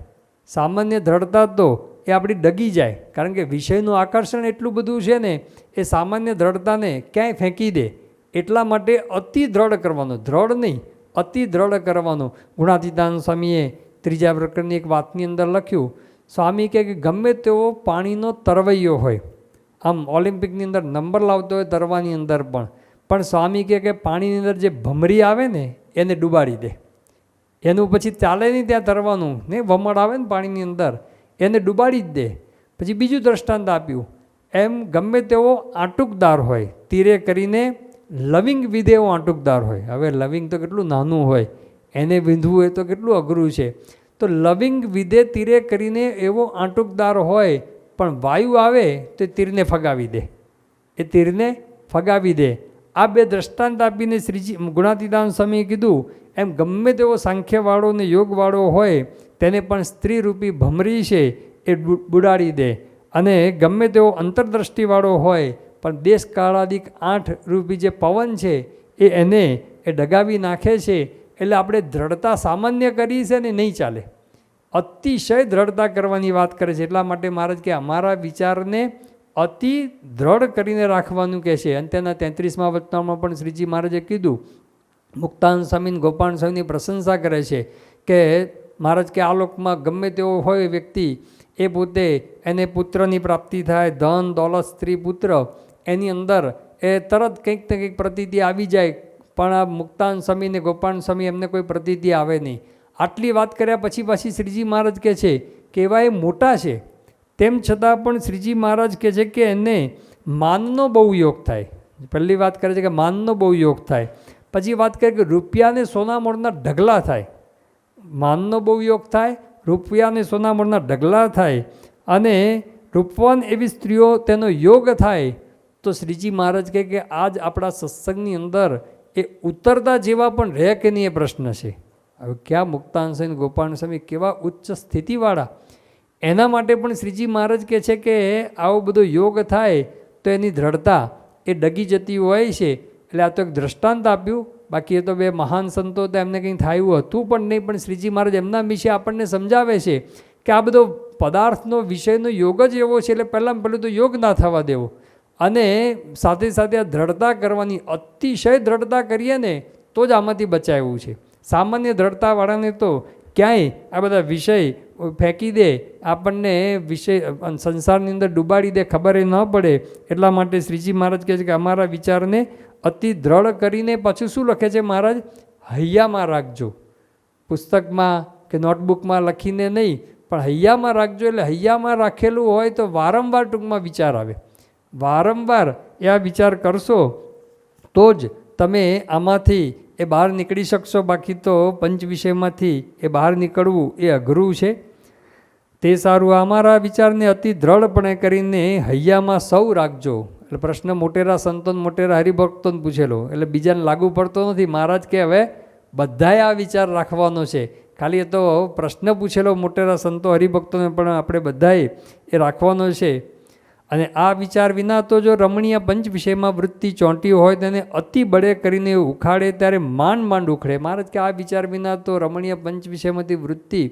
સામાન્ય દ્રઢતા તો એ આપણી ડગી જાય, કારણ કે વિષયનું આકર્ષણ એટલું બધું છે ને, એ સામાન્ય દ્રઢતાને ક્યાંય ફેંકી દે. એટલા માટે અતિ દ્રઢ કરવાનો, દ્રઢ નહીં અતિ દ્રઢ કરવાનો. ગુણાતીતાનંદ સ્વામીએ ત્રીજા પ્રકરણની એક વાતની અંદર લખ્યું, સ્વામી કહે કે ગમે તેવો પાણીનો તરવૈયો હોય, આમ ઓલિમ્પિકની અંદર નંબર લાવતો હોય તરવાની અંદર પણ સ્વામી કહે કે પાણીની અંદર જે ભમરી આવે ને એને ડૂબાડી દે. એનું પછી ચાલે નહીં ત્યાં તરવાનું, ને વમળ આવે ને પાણીની અંદર એને ડૂબાડી જ દે. પછી બીજું દ્રષ્ટાંત આપ્યું, એમ ગમે તેવો આટુકદાર હોય, તીરે કરીને લવિંગ વિધે એવો આટુકદાર હોય. હવે લવિંગ તો કેટલું નાનું હોય, એને વિંધવું હોય તો કેટલું અઘરું છે. તો લવિંગ વિધે તીરે કરીને એવો આટુકદાર હોય, પણ વાયુ આવે તો તીરને ફગાવી દે, એ તીરને ફગાવી દે. આ બે દ્રષ્ટાંત આપીને શ્રીજી ગુણાતીતાનંદ સ્વામીએ કીધું, એમ ગમે તેવો સાંખ્યવાળો ને યોગવાળો હોય તેને પણ સ્ત્રીરૂપી ભમરી છે એ બુડાડી દે. અને ગમે તેવો અંતરદ્રષ્ટિવાળો હોય પણ દેશકાળાદિક 8 રૂપી જે પવન છે એને ડગાવી નાખે છે. એટલે આપણે દ્રઢતા સામાન્ય કરી છે ને નહીં ચાલે, અતિશય દ્રઢતા કરવાની વાત કરે છે. એટલા માટે મહારાજ કે અમારા વિચારને અતિ દ્રઢ કરીને રાખવાનું કહે છે. અને તેના 33મા વચનામાં પણ શ્રીજી મહારાજે કીધું, મુક્તાનંદ સ્વામી ગોપાલ સ્વામીની પ્રશંસા કરે છે કે મહારાજ કે આ લોકમાં ગમે તેવો હોય વ્યક્તિ, એ પોતે એને પુત્રની પ્રાપ્તિ થાય, ધન દોલત સ્ત્રી પુત્ર, એની અંદર એ તરત કંઈક ને કંઈક પ્રતીતિ આવી જાય. પણ આ મુક્તાનંદ સ્વામી ને ગોપાલ સ્વામી એમને કોઈ પ્રતીતિ આવે નહીં. આટલી વાત કર્યા પછી શ્રીજી મહારાજ કહે છે કે એવા એ મોટા છે, તેમ છતાં પણ શ્રીજી મહારાજ કહે છે કે એને માનનો બહુ યોગ થાય. પહેલી વાત કરે છે કે માનનો બહુ યોગ થાય. પછી વાત કરે કે રૂપિયાને સોનામોળના ઢગલા થાય. માનનો બહુ યોગ થાય, રૂપિયાને સોનામોળના ઢગલા થાય, અને રૂપવાન એવી સ્ત્રીઓ તેનો યોગ થાય. તો શ્રીજી મહારાજ કહે કે આજ આપણા સત્સંગની અંદર એ ઉતરતા જેવા પણ રહે કે નહીં એ પ્રશ્ન છે. હવે ક્યાં મુક્તાનંદ સ્વામી ગોપાલ સ્વામી કેવા ઉચ્ચ સ્થિતિવાળા, એના માટે પણ શ્રીજી મહારાજ કહે છે કે આવો બધો યોગ થાય તો એની દ્રઢતા એ ડગી જતી હોય છે. એટલે આ તો એક દ્રષ્ટાંત આપ્યું. બાકી એ તો બે મહાન સંતો તો એમને કંઈ થયું હતું પણ નહીં. પણ શ્રીજી મહારાજ એમના વિશે આપણને સમજાવે છે કે આ બધો પદાર્થનો વિષયનો યોગ જ એવો છે. એટલે પહેલાં તો યોગ ના થવા દેવો, અને સાથે સાથે આ દ્રઢતા કરવાની. અતિશય દ્રઢતા કરીએ ને તો જ આમાંથી બચાવવું છે. સામાન્ય દ્રઢતાવાળાને તો ક્યાંય આ બધા વિષય ફેંકી દે, આપણને વિષય સંસારની અંદર ડૂબાડી દે, ખબર ન પડે. એટલા માટે શ્રીજી મહારાજ કહે છે કે અમારા વિચારને અતિ દ્રઢ કરીને પાછું શું લખે છે મહારાજ, હૈયામાં રાખજો. પુસ્તકમાં કે નોટબુકમાં લખીને નહીં, પણ હૈયામાં રાખજો. એટલે હૈયામાં રાખેલું હોય તો વારંવાર ટૂંકમાં વિચાર આવે. વારંવાર એ આ વિચાર કરશો તો જ તમે આમાંથી એ બહાર નીકળી શકશો. બાકી તો પંચ વિષયમાંથી એ બહાર નીકળવું એ અઘરું છે. તે સારું અમારા વિચારને અતિ દ્રઢપણે કરીને હૈયામાં સૌ રાખજો. એટલે પ્રશ્ન મોટેરા સંતોન મોટેરા હરિભક્તોને પૂછેલો, એટલે બીજાને લાગુ પડતો નથી. મહારાજ કે હવે બધાએ આ વિચાર રાખવાનો છે. ખાલી એ તો પ્રશ્ન પૂછેલો મોટેરા સંતો હરિભક્તોને, પણ આપણે બધાએ એ રાખવાનો છે. અને આ વિચાર વિના તો જો રમણીય પંચ વિષયમાં વૃત્તિ ચોંટી હોય તેને અતિ બળે કરીને ઉખાડે ત્યારે માંડ ઉખડે. મહારાજ કે આ વિચાર વિના તો રમણીય પંચ વિષયમાંથી વૃત્તિ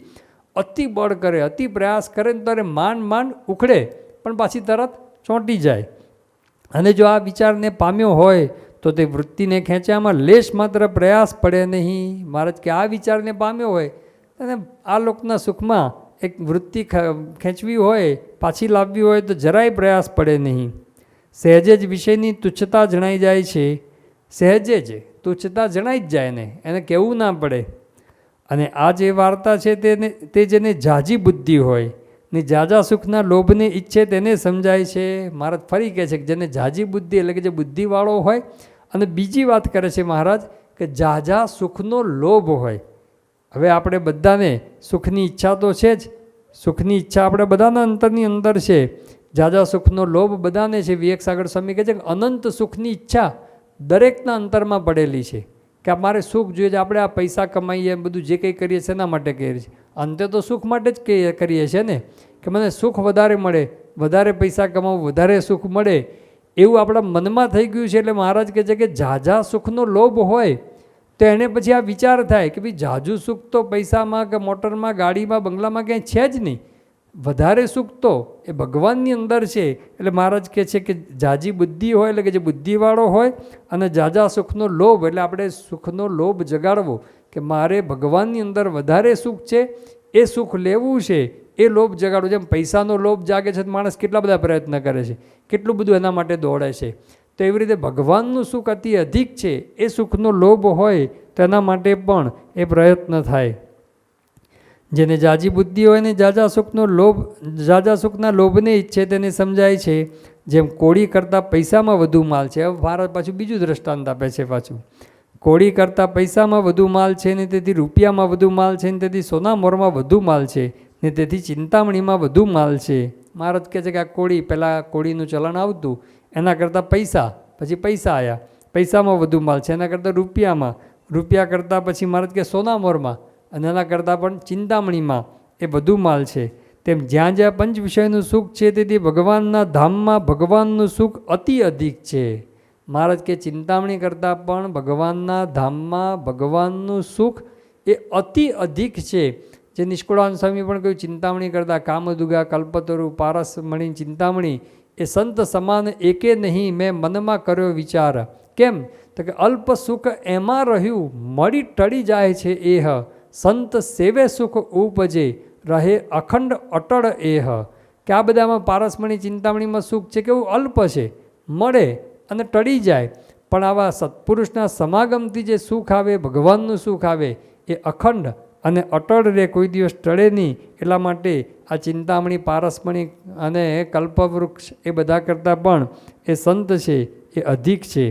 અતિ બળ કરે, અતિ પ્રયાસ કરે ને ત્યારે માંડ ઉખડે, પણ પાછી તરત ચોંટી જાય. અને જો આ વિચારને પામ્યો હોય તો તે વૃત્તિને ખેંચ્યામાં લેશ માત્ર પ્રયાસ પડે નહીં. મહારાજ કે આ વિચારને પામ્યો હોય અને આ લોકના સુખમાં એક વૃત્તિ ખેંચવી હોય, પાછી લાવવી હોય તો જરાય પ્રયાસ પડે નહીં. સહેજે જ વિષયની તુચ્છતા જણાઈ જાય છે. સહેજે જ તુચ્છતા જણાઈ જ જાય ને, એને કહેવું ના પડે. અને આ જે વાર્તા છે તે જેને ઝાઝી બુદ્ધિ હોય ને ઝાઝા સુખના લોભને ઈચ્છે તેને સમજાય છે. મહારાજ ફરી કહે છે કે જેને ઝાઝી બુદ્ધિ એટલે કે જે બુદ્ધિવાળો હોય. અને બીજી વાત કરે છે મહારાજ કે ઝાઝા સુખનો લોભ હોય. હવે આપણે બધાને સુખની ઈચ્છા તો છે જ, સુખની ઈચ્છા આપણે બધાના અંતરની અંદર છે. ઝાઝા સુખનો લોભ બધાને છે. વિવેક સાગર સ્વામી કહે છે કે અનંત સુખની ઈચ્છા દરેકના અંતરમાં પડેલી છે કે મારે સુખ જોઈએ છે. આપણે આ પૈસા કમાઈએ બધું જે કંઈ કરીએ છીએ એના માટે કરીએ છીએ. અંતે તો સુખ માટે જ કરીએ છીએ ને, કે મને સુખ વધારે મળે, વધારે પૈસા કમાવું, વધારે સુખ મળે, એવું આપણા મનમાં થઈ ગયું છે. એટલે મહારાજ કહે છે કે ઝાઝા સુખનો લોભ હોય તો એને પછી આ વિચાર થાય કે ભાઈ ઝાઝું સુખ તો પૈસામાં કે મોટરમાં, ગાડીમાં, બંગલામાં ક્યાંય છે જ નહીં. વધારે સુખ તો એ ભગવાનની અંદર છે. એટલે મહારાજ કહે છે કે ઝાઝી બુદ્ધિ હોય એટલે કે જે બુદ્ધિવાળો હોય અને ઝાઝા સુખનો લોભ એટલે આપણે સુખનો લોભ જગાડવો કે મારે ભગવાનની અંદર વધારે સુખ છે, એ સુખ લેવું છે, એ લોભ જગાડવો. જેમ પૈસાનો લોભ જાગે છે તો માણસ કેટલા બધા પ્રયત્ન કરે છે, કેટલું બધું એના માટે દોડે છે. તો એવી રીતે ભગવાનનું સુખ અતિ અધિક છે, એ સુખનો લોભ હોય તો એના માટે પણ એ પ્રયત્ન થાય. જેને ઝાઝી બુદ્ધિ હોય ને ઝાઝા સુખનો લોભ, ઝાઝા સુખના લોભને ઈચ્છે તેને સમજાય છે. જેમ કોળી કરતાં પૈસામાં વધુ માલ છે. હવે ભારત પાછું બીજું દ્રષ્ટાંત આપે છે. પાછું કોળી કરતાં પૈસામાં વધુ માલ છે ને તેથી રૂપિયામાં વધુ માલ છે ને તેથી સોના મોરમાં વધુ માલ છે ને તેથી ચિંતામણીમાં વધુ માલ છે. મહારાજ કહે છે કે આ કોળી, પહેલાં કોળીનું ચલણ આવતું, એના કરતાં પૈસા, પછી પૈસા આવ્યા, પૈસામાં વધુ માલ છે. એના કરતાં રૂપિયામાં, રૂપિયા કરતાં પછી મહારાજ કે સોના મોરમાં, અને એના કરતાં પણ ચિંતામણીમાં એ વધુ માલ છે. તેમ જ્યાં જ્યાં પંચ વિષયનું સુખ છે તેથી ભગવાનના ધામમાં ભગવાનનું સુખ અતિ અધિક છે. મહારાજ કે ચિંતામણી કરતાં પણ ભગવાનના ધામમાં ભગવાનનું સુખ એ અતિ અધિક છે. જે નિષ્કુળાનંદ સ્વામી પણ કહ્યું ચિંતામણી કરતાં કામદુગા, કલ્પતરુ, પારસમણી, ચિંતામણી એ સંત સમાન એકે નહીં, મેં મનમાં કર્યો વિચાર. કેમ તો કે અલ્પ સુખ એમાં રહ્યું મળી ટળી જાય છે એહ, સંત સેવે સુખ ઉપજે રહે અખંડ અટળ એહ. કે આ બધામાં પારસમણી, ચિંતામણીમાં સુખ છે કેવું અલ્પ છે, મળે અને ટળી જાય. પણ આવા સત્પુરુષના સમાગમથી જે સુખ આવે, ભગવાનનું સુખ આવે, એ અખંડ અને અટળ રહે, કોઈ દિવસ ટળે નહીં. એટલા માટે આ ચિંતામણી, પારસમણી અને કલ્પવૃક્ષ એ બધા કરતાં પણ એ સંત છે એ અધિક છે.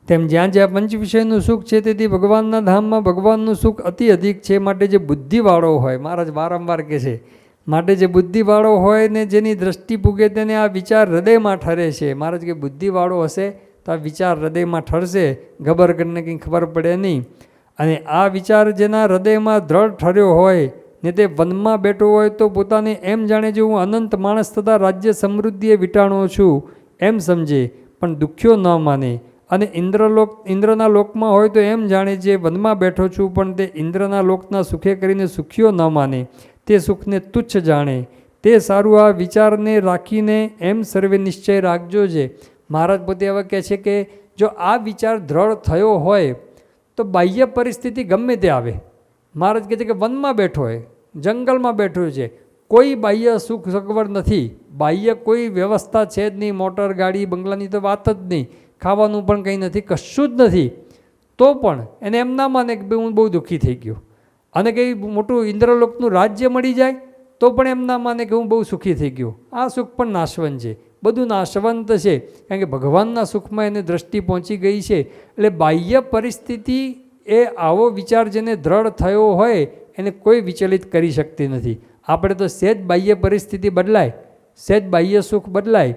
તેમ જ્યાં જ્યાં પંચ વિષયનું સુખ છે તેથી ભગવાનના ધામમાં ભગવાનનું સુખ અતિ અધિક છે. માટે જે બુદ્ધિવાળો હોય, મહારાજ વારંવાર કહે છે, માટે જે બુદ્ધિવાળો હોય ને જેની દ્રષ્ટિ પૂગે તેને આ વિચાર હૃદયમાં ઠરે છે. મહારાજ કે બુદ્ધિવાળો હશે તો આ વિચાર હૃદયમાં ઠરશે, ગબર કરીને કંઈ ખબર પડે નહીં. અને આ વિચાર જેના હૃદયમાં દ્રઢ ઠર્યો હોય ને તે વનમાં બેઠો હોય તો પોતાને એમ જાણે છે હું અનંત માણસ તથા રાજ્ય સમૃદ્ધિએ વીંટાણો છું એમ સમજે, પણ દુખ્યો ન માને. અને ઇન્દ્રના લોકમાં હોય તો એમ જાણે છે વનમાં બેઠો છું, પણ તે ઇન્દ્રના લોકના સુખે કરીને સુખ્યો ન માને, તે સુખને તુચ્છ જાણે. તે સારું આ વિચારને રાખીને એમ સર્વે નિશ્ચય રાખજો છે. મહારાજ પોતે હવે કહે છે કે જો આ વિચાર દ્રઢ થયો હોય તો બાહ્ય પરિસ્થિતિ ગમે તે આવે. મહારાજ કહે છે કે વનમાં બેઠો હોય, જંગલમાં બેઠો છે, કોઈ બાહ્ય સુખ સગવડ નથી, બાહ્ય કોઈ વ્યવસ્થા છે જ નહીં, મોટર, ગાડી, બંગલાની તો વાત જ નહીં, ખાવાનું પણ કંઈ નથી, કશું જ નથી, તો પણ એને એમ ના માને કે હું બહુ દુઃખી થઈ ગયો. અને કંઈ મોટું ઇન્દ્રલોકનું રાજ્ય મળી જાય તો પણ એમ ના માને કે હું બહુ સુખી થઈ ગયો. આ સુખ પણ નાશવંત છે. બધું નાશવંત છે, કારણ કે ભગવાનના સુખમાં એને દ્રષ્ટિ પહોંચી ગઈ છે. એટલે બાહ્ય પરિસ્થિતિ એ આવો વિચાર જેને દ્રઢ થયો હોય એને કોઈ વિચલિત કરી શકતી નથી. આપણે તો સહેજ બાહ્ય પરિસ્થિતિ બદલાય, સહેજ બાહ્ય સુખ બદલાય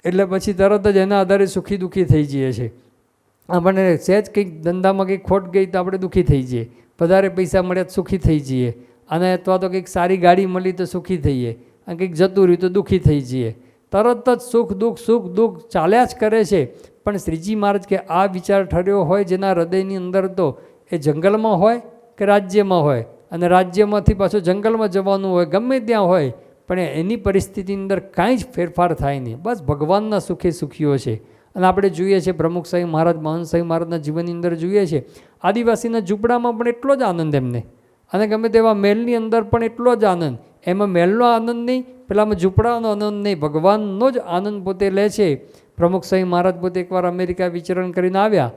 એટલે પછી તરત જ એના આધારે સુખી દુઃખી થઈ જઈએ છીએ. આપણને સહેજ કંઈક ધંધામાં કંઈક ખોટ ગઈ તો આપણે દુઃખી થઈ જઈએ, વધારે પૈસા મળ્યા તો સુખી થઈ જઈએ, અને અથવા તો કંઈક સારી ગાડી મળી તો સુખી થઈએ, અને કંઈક જતું રહ્યું તો દુઃખી થઈ જઈએ. તરત જ સુખ દુઃખ ચાલ્યા જ કરે છે. પણ શ્રીજી મહારાજ કે આ વિચાર ઠર્યો હોય જેના હૃદયની અંદર, તો એ જંગલમાં હોય કે રાજ્યમાં હોય, અને રાજ્યમાંથી પાછું જંગલમાં જવાનું હોય, ગમે ત્યાં હોય, પણ એની પરિસ્થિતિની અંદર કાંઈ જ ફેરફાર થાય નહીં. બસ ભગવાનના સુખે સુખીઓ છે. અને આપણે જોઈએ છીએ પ્રમુખ સાંઈ મહારાજ, મહંત સાંઈ મહારાજના જીવનની અંદર જોઈએ છીએ, આદિવાસીના ઝૂંપડામાં પણ એટલો જ આનંદ એમને, અને ગમે તેવા મહેલની અંદર પણ એટલો જ આનંદ. એમાં મહેલનો આનંદ નહીં, પેલામાં ઝૂંપડાનો આનંદ નહીં, ભગવાનનો જ આનંદ પોતે લે છે. પ્રમુખ સાંઈ મહારાજ પોતે એકવાર અમેરિકા વિચરણ કરીને આવ્યા,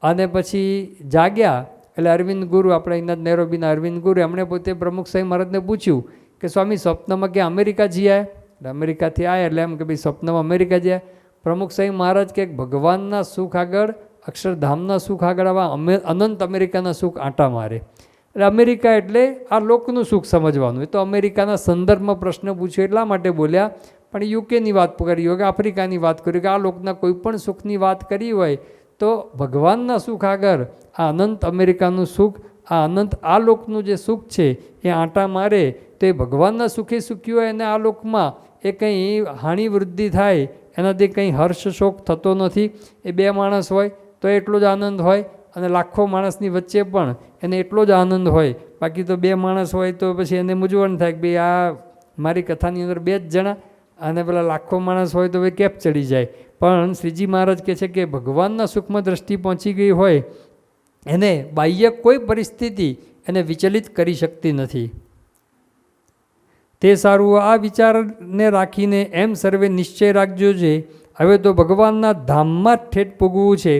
અને પછી જાગ્યા એટલે અરવિંદ ગુરુ, આપણે અહીંના નેરોબીના અરવિંદ ગુરુ, એમણે પોતે પ્રમુખ સાંઈ મહારાજને પૂછ્યું કે સ્વામી સ્વપ્નમાં કે અમેરિકા જઈ આવ્યા? એટલે અમેરિકાથી આવ્યા એટલે એમ કે ભાઈ સ્વપ્નમાં અમેરિકા જયા. પ્રમુખ સાંઈ મહારાજ કે ભગવાનના સુખ આગળ, અક્ષરધામના સુખ આગળ આવા અનંત અમેરિકાના સુખ આંટા મારે. એટલે અમેરિકા એટલે આ લોકનું સુખ સમજવાનું. એ તો અમેરિકાના સંદર્ભમાં પ્રશ્ન પૂછ્યો એટલા માટે બોલ્યા, પણ યુકેની વાત કરી હોય કે આફ્રિકાની વાત કરી કે આ લોકના કોઈ પણ સુખની વાત કરી હોય તો ભગવાનના સુખ આગળ આ અનંત અમેરિકાનું સુખ, આ અનંત આ લોકનું જે સુખ છે એ આંટા મારે, તો એ ભગવાનના સુખે સુખી હોય અને આ લોકમાં એ કંઈ હાનિ વૃદ્ધિ થાય એનાથી કંઈ હર્ષ શોક થતો નથી. એ બે માણસ હોય તો એટલો જ આનંદ હોય, અને લાખો માણસની વચ્ચે પણ એને એટલો જ આનંદ હોય. બાકી તો બે માણસ હોય તો પછી એને મૂંઝવણ થાય કે ભાઈ આ મારી કથાની અંદર બે જ જણા, અને પેલા લાખો માણસ હોય તો ભાઈ કેપ ચડી જાય. પણ શ્રીજી મહારાજ કહે છે કે ભગવાનના સુખમાં દ્રષ્ટિ પહોંચી ગઈ હોય એને બાહ્ય કોઈ પરિસ્થિતિ એને વિચલિત કરી શકતી નથી. તે સારું, આ વિચારને રાખીને એમ સર્વે નિશ્ચય રાખજો છે, હવે તો ભગવાનના ધામમાં જ ઠેઠ પૂગવું છે,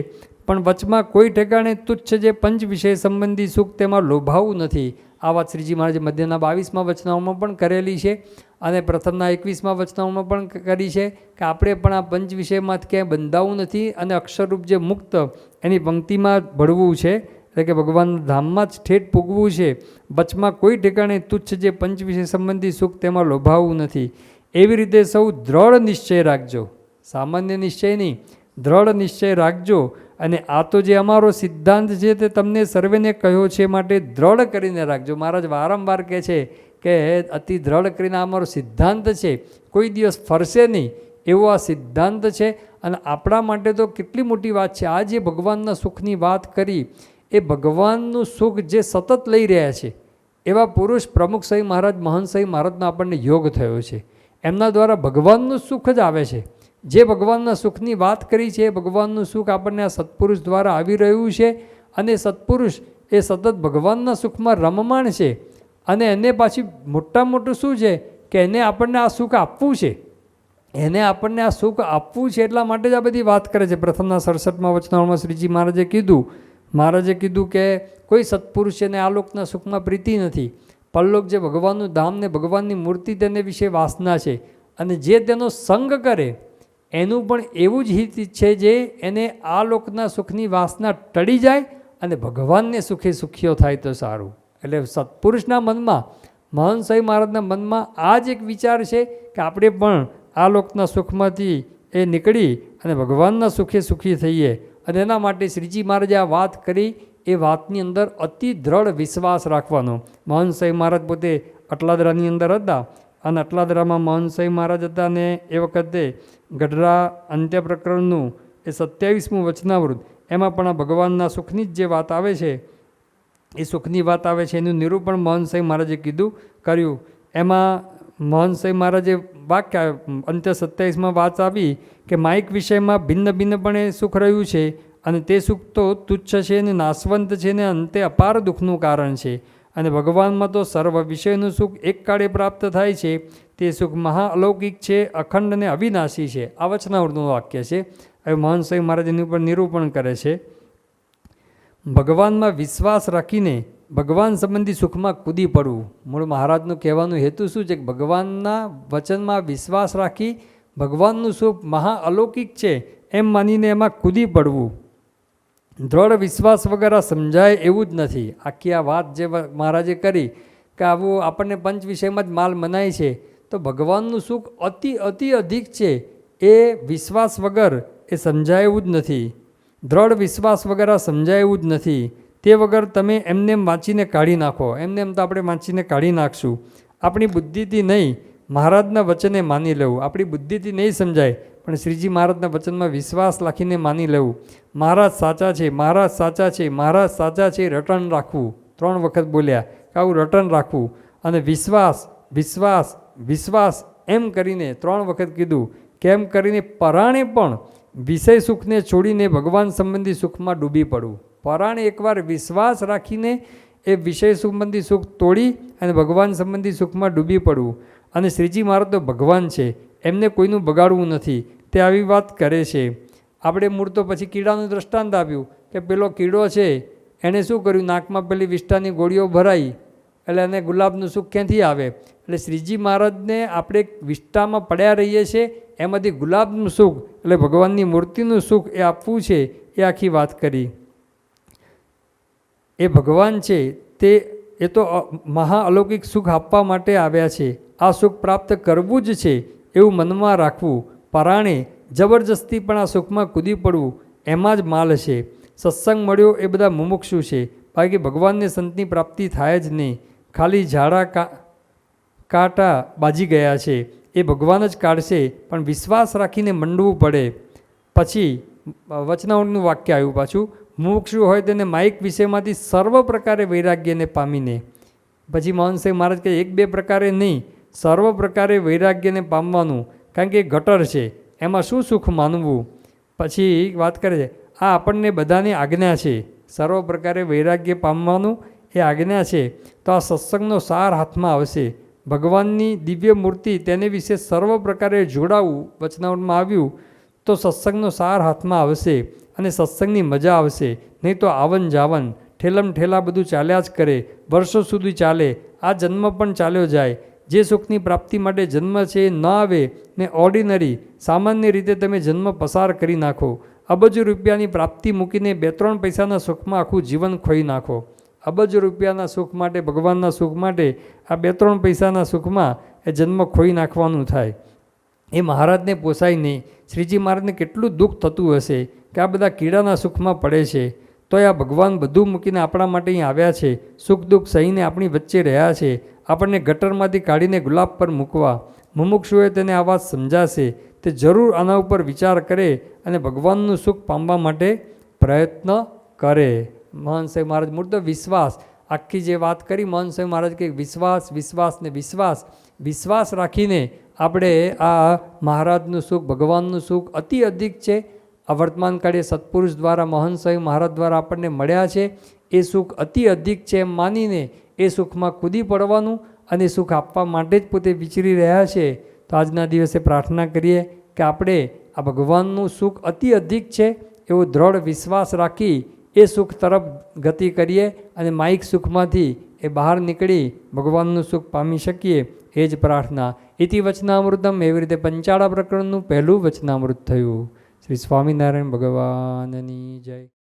પણ વચમાં કોઈ ઠેકાણે તુચ્છ જે પંચ વિષય સંબંધી સુખ તેમાં લોભાવું નથી. આ વાત શ્રીજી મહારાજે મધ્યના 22મા વચનાઓમાં પણ કરેલી છે, અને પ્રથમના 21મા વચનાઓમાં પણ કરી છે કે આપણે પણ આ પંચ વિષયમાંથી ક્યાંય બંધાવું નથી, અને અક્ષરરૂપ જે મુક્ત એની પંક્તિમાં ભળવું છે. એટલે કે ભગવાન ધામમાં જ ઠેઠ પૂગવું છે, વચમાં કોઈ ઠેકાણે તુચ્છ જે પંચ વિષય સંબંધી સુખ તેમાં લોભાવું નથી. એવી રીતે સૌ દ્રઢ નિશ્ચય રાખજો, સામાન્ય નિશ્ચય નહીં, દ્રઢ નિશ્ચય રાખજો. અને આ તો જે અમારો સિદ્ધાંત છે તે તમને સર્વેને કહ્યો છે, માટે દ્રઢ કરીને રાખજો. મહારાજ વારંવાર કહે છે કે અતિ દ્રઢ કરીને આ અમારો સિદ્ધાંત છે, કોઈ દિવસ ફરશે નહીં એવો આ સિદ્ધાંત છે. અને આપણા માટે તો કેટલી મોટી વાત છે. આ જે ભગવાનના સુખની વાત કરી, એ ભગવાનનું સુખ જે સતત લઈ રહ્યા છે એવા પુરુષ પ્રમુખ સાંઈ મહારાજ, મહંત સાંઈ મહારાજનો આપણને યોગ થયો છે. એમના દ્વારા ભગવાનનું સુખ જ આવે છે. જે ભગવાનના સુખની વાત કરી છે એ ભગવાનનું સુખ આપણને આ સત્પુરુષ દ્વારા આવી રહ્યું છે, અને સત્પુરુષ એ સતત ભગવાનના સુખમાં રમમાણ છે. અને એને પાછી મોટામાં મોટું શું છે કે એને આપણને આ સુખ આપવું છે, એને આપણને આ સુખ આપવું છે. એટલા માટે જ આ બધી વાત કરે છે. પ્રથમના 67મા વચનામાં શ્રીજી મહારાજે કીધું કે કોઈ સત્પુરુષ છે ને આ લોકના સુખમાં પ્રીતિ નથી. પરલોક જે ભગવાનનું ધામ ને ભગવાનની મૂર્તિ તેને વિશે વાસના છે, અને જે તેનો સંગ કરે એનું પણ એવું જ હિત છે જે એને આ લોકના સુખની વાસના ટળી જાય અને ભગવાનને સુખે સુખીઓ થાય તો સારું. એટલે સત્પુરુષના મનમાં, મહંત સાંઈ મહારાજના મનમાં આ જ એક વિચાર છે કે આપણે પણ આ લોકના સુખમાંથી એ નીકળી અને ભગવાનના સુખે સુખી થઈએ. અને એના માટે શ્રીજી મહારાજે આ વાત કરી, એ વાતની અંદર અતિ દ્રઢ વિશ્વાસ રાખવાનો. મહંત સાંઈ મહારાજ પોતે અટલાદરાની અંદર હતા, અને અટલાદરામાં મહંત સાંઈ મહારાજ હતા, અને એ વખતે ગઢડા અંત્ય પ્રકરણનું એ 27મું વચનાવૃત, એમાં પણ આ ભગવાનના સુખની જ જે વાત આવે છે, એ સુખની વાત આવે છે, એનું નિરૂપણ મહંત સાંઈ મહારાજે કર્યું. એમાં મહંત સાંઈ મહારાજે વાક્ય અંત્ય 27માં વાત આવી કે માઇક વિષયમાં ભિન્ન ભિન્નપણે સુખ રહ્યું છે, અને તે સુખ તો તુચ્છ છે ને નાશવંત છે ને અંતે અપાર દુઃખનું કારણ છે. અને ભગવાનમાં તો સર્વ વિષયનું સુખ એક કાળે પ્રાપ્ત થાય છે. તે સુખ મહાઅલૌકિક છે, અખંડ અને અવિનાશી છે. આ વચનાવૃતનું વાક્ય છે. હવે મહંત સાંઈ મહારાજ એની ઉપર નિરૂપણ કરે છે. ભગવાનમાં વિશ્વાસ રાખીને ભગવાન સંબંધી સુખમાં કૂદી પડવું. મૂળ મહારાજનું કહેવાનું હેતુ શું છે કે ભગવાનના વચનમાં વિશ્વાસ રાખી ભગવાનનું સુખ મહા અલૌકિક છે એમ માનીને એમાં કૂદી પડવું. દ્રઢ વિશ્વાસ વગર આ સમજાય એવું જ નથી. આખી આ વાત જે મહારાજે કરી કે આવું આપણને પંચ વિષયમાં જ માલ મનાય છે, તો ભગવાનનું સુખ અતિ અધિક છે એ વિશ્વાસ વગર એ સમજાય એવું જ નથી. દ્રઢ વિશ્વાસ વગર આ સમજાય એવું જ નથી. તે વગર તમે એમને વાંચીને કાઢી નાખો. એમને એમ તો આપણે વાંચીને કાઢી નાખશું. આપણી બુદ્ધિથી નહીં, મહારાજના વચને માની લેવું. આપણી બુદ્ધિથી નહીં સમજાય, પણ શ્રીજી મહારાજના વચનમાં વિશ્વાસ રાખીને માની લેવું. મહારાજ સાચા છે, મહારાજ સાચા છે, મહારાજ સાચા છે, રટણ રાખવું. 3 વખત બોલ્યા કે આવું રટણ રાખવું. અને વિશ્વાસ વિશ્વાસ વિશ્વાસ એમ કરીને 3 વખત કીધું. કેમ કરીને પરાણે પણ વિષય સુખને છોડીને ભગવાન સંબંધી સુખમાં ડૂબી પડવું. પરાણે એકવાર વિશ્વાસ રાખીને એ વિષય સંબંધી સુખ તોડી અને ભગવાન સંબંધી સુખમાં ડૂબી પડવું. અને શ્રીજી મહારાજ તો ભગવાન છે, એમને કોઈનું બગાડવું નથી, તે આવી વાત કરે છે. આપણે મૂળ તો પછી કીડાનું દ્રષ્ટાંત આપ્યું કે પેલો કીડો છે એણે શું કર્યું, નાકમાં પેલી વિષ્ટાની ગોળીઓ ભરાઈ એટલે એને ગુલાબનું સુખ ક્યાંથી આવે. એટલે શ્રીજી મહારાજને આપણે વિષ્ટામાં પડ્યા રહીએ છીએ, એમાંથી ગુલાબનું સુખ એટલે ભગવાનની મૂર્તિનું સુખ એ આપવું છે, એ આખી વાત કરી. એ ભગવાન છે એ તો મહા અલૌકિક સુખ આપવા માટે આવ્યા છે. આ સુખ પ્રાપ્ત કરવું જ છે એવું મનમાં રાખવું. પરાણે જબરજસ્તી પણ આ સુખમાં કૂદી પડવું, એમાં જ માલ છે. સત્સંગ મળ્યો એ બધા મુમુક્ષુ છે, બાકી ભગવાનને સંતની પ્રાપ્તિ થાય જ નહીં. ખાલી ઝાડા કાંટા બાજી ગયા છે, એ ભગવાન જ કાઢશે, પણ વિશ્વાસ રાખીને મંડવું પડે. પછી વચનાવળનું વાક્ય આવ્યું પાછું, મુમુક્ષુ હોય તેને માઇક વિષયમાંથી સર્વ પ્રકારે વૈરાગ્યને પામીને. પછી મોહનસિંહ મહારાજ કહે 1-2 પ્રકારે નહીં, સર્વ પ્રકારે વૈરાગ્યને પામવાનું, કારણ કે એ ગટર છે, એમાં શું સુખ માનવું. પછી વાત કરે છે આ આપણને બધાની આજ્ઞા છે, સર્વ પ્રકારે વૈરાગ્ય પામવાનું એ આજ્ઞા છે. તો આ સત્સંગનો સાર હાથમાં આવશે. ભગવાનની દિવ્ય મૂર્તિ તેને વિશે સર્વ પ્રકારે જોડાવું વચનાવટમાં આવ્યું, તો સત્સંગનો સાર હાથમાં આવશે અને સત્સંગની મજા આવશે. નહીં તો આવન જાવન ઠેલમ ઠેલા બધું ચાલ્યા જ કરે, વર્ષો સુધી ચાલે, આ જન્મ પણ ચાલ્યો જાય. જે સુખની પ્રાપ્તિ માટે જન્મ છે એ ન આવે ને ઓર્ડિનરી સામાન્ય રીતે તમે જન્મ પસાર કરી નાખો. અબજો રૂપિયાની પ્રાપ્તિ મૂકીને 2-3 પૈસાના સુખમાં આખું જીવન ખોઈ નાખો. અબજો રૂપિયાના સુખ માટે, ભગવાનના સુખ માટે આ 2-3 પૈસાના સુખમાં એ જન્મ ખોઈ નાખવાનું થાય. એ મહારાજને પોસાય નહીં. શ્રીજી મહારાજને કેટલું દુઃખ થતું હશે કે આ બધા કીડાના સુખમાં પડે છે, તો આ ભગવાન બધું મૂકીને આપણા માટે અહીં આવ્યા છે, સુખ દુઃખ સહીને આપણી વચ્ચે રહ્યા છે, આપણને ગટરમાંથી કાઢીને ગુલાબ પર મૂકવા. મુમુક્ષુએ તેને આ વાત સમજાશે, તે જરૂર આના ઉપર વિચાર કરે અને ભગવાનનું સુખ પામવા માટે પ્રયત્ન કરે. મોહનસિંહ મહારાજ મૂળ તો વિશ્વાસ, આખી જે વાત કરી મોહનસિંહ મહારાજ કે વિશ્વાસ વિશ્વાસ ને વિશ્વાસ, વિશ્વાસ રાખીને આપણે આ મહારાજનું સુખ, ભગવાનનું સુખ અતિ અધિક છે. આ વર્તમાન કાળે સત્પુરુષ દ્વારા, મોહનસિંહ મહારાજ દ્વારા આપણને મળ્યા છે, એ સુખ અતિ અધિક છે એમ માનીને એ સુખમાં કૂદી પડવાનું અને સુખ આપવા માટે જ પોતે વિચરી રહ્યા છે. તો આજના દિવસે પ્રાર્થના કરીએ કે આપણે આ ભગવાનનું સુખ અતિ અધિક છે એવો દ્રઢ વિશ્વાસ રાખી એ સુખ તરફ ગતિ કરીએ અને માઇક સુખમાંથી એ બહાર નીકળી ભગવાનનું સુખ પામી શકીએ, એ જ પ્રાર્થના. ઇતિ વચનામૃતમ, એવી રીતે 55 પ્રકરણનું પહેલું વચનામૃત થયું. શ્રી સ્વામિનારાયણ ભગવાનની જય.